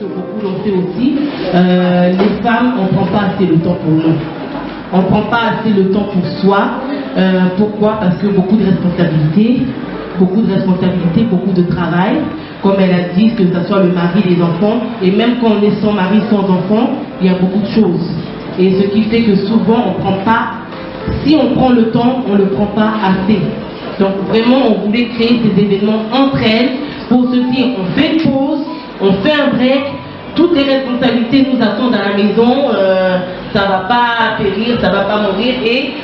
que beaucoup l'ont fait aussi, les femmes, on ne prend pas assez le temps pour nous. On ne prend pas assez le temps pour soi. Pourquoi? Parce que beaucoup de responsabilités, beaucoup de travail. Comme elle a dit, que ce soit le mari, les enfants, et même quand on est sans mari, sans enfant, il y a beaucoup de choses. Et ce qui fait que souvent, on ne prend pas, si on prend le temps, on ne le prend pas assez. Donc vraiment, on voulait créer ces événements entre elles pour se dire, on fait une pause, on fait un break, toutes les responsabilités nous attendent à la maison, ça ne va pas périr, ça ne va pas mourir, et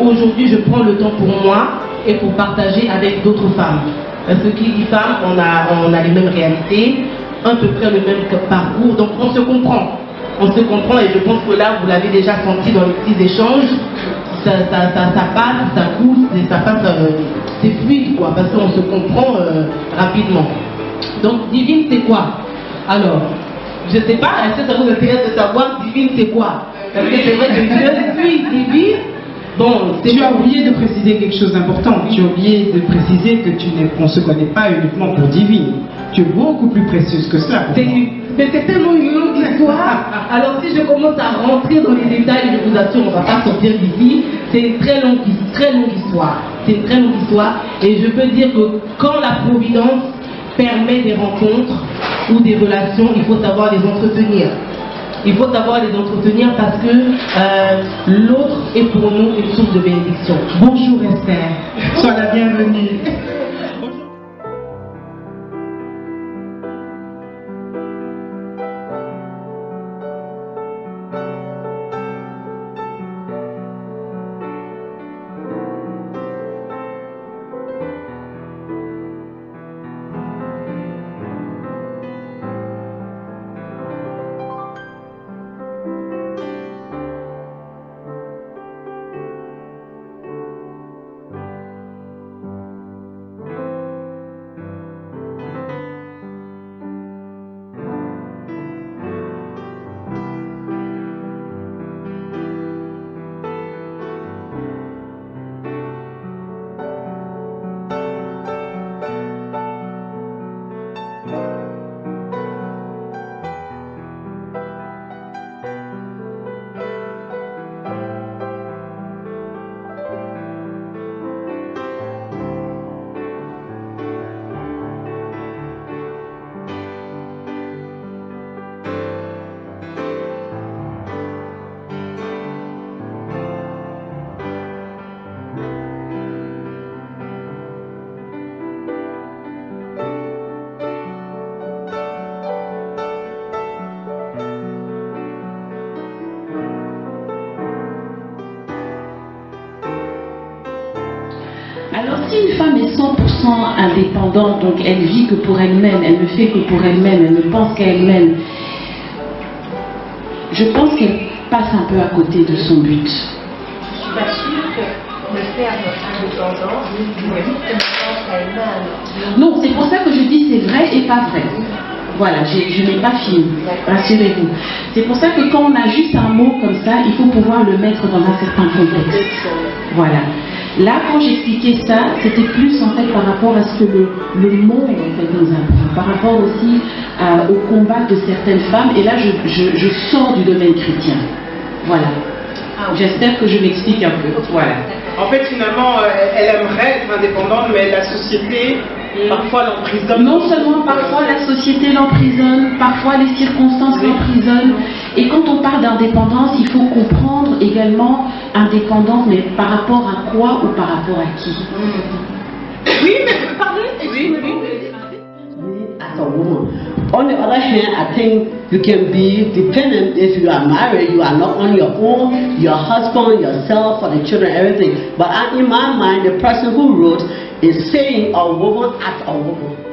aujourd'hui, je prends le temps pour moi et pour partager avec d'autres femmes. Parce que qui dit femme, on a les mêmes réalités, à peu près le même parcours, donc on se comprend. On se comprend et je pense que là, vous l'avez déjà senti dans les petits échanges, ça passe, ça coule, ça passe, c'est fluide quoi, parce qu'on se comprend rapidement. Donc divine c'est quoi? Alors, je ne sais pas, est-ce que ça vous intéresse de savoir divine c'est quoi? Parce que c'est vrai que je suis divine. Bon, tu as oublié de préciser quelque chose d'important. Tu as oublié de préciser que qu'on ne se connaît pas uniquement pour divine. Tu es beaucoup plus précieuse que cela. Mais c'est tellement une longue histoire. Alors si je commence à rentrer dans les détails, je vous assure, on ne va pas sortir d'ici. C'est une très longue histoire. C'est une très longue histoire. Et je peux dire que quand la providence permet des rencontres ou des relations, il faut savoir les entretenir. Il faut savoir les entretenir parce que l'autre est pour nous une source de bénédiction. Bonjour Esther, sois la bienvenue. Alors si une femme est 100% indépendante, donc elle vit que pour elle-même, elle ne fait que pour elle-même, elle ne pense qu'à elle-même, je pense qu'elle passe un peu à côté de son but. Je ne suis pas sûre que le faire indépendant, je pense qu'à elle-même. Non, c'est pour ça que je dis c'est vrai et pas vrai. Voilà, je n'ai pas fini, rassurez-vous. C'est pour ça que quand on a juste un mot comme ça, il faut pouvoir le mettre dans un certain contexte. Voilà. Là, quand j'expliquais ça, c'était plus en fait par rapport à ce que le monde en fait, nous apprend, par rapport aussi au combat de certaines femmes. Et là, je sors du domaine chrétien. Voilà. J'espère que je m'explique un peu. Voilà. En fait, finalement, elle aimerait être indépendante, mais la société, parfois, l'emprisonne. Non seulement parfois la société l'emprisonne, parfois les circonstances l'emprisonnent. Et quand on parle d'indépendance, il faut comprendre également indépendance, mais par rapport à quoi ou par rapport à qui? Oui, mais parlez. Oui. As a woman. On the other hand, I think you can be dependent if you are married. You are not on your own, your husband, yourself, for the children, everything. But in my mind, the person who wrote is saying a woman as a woman.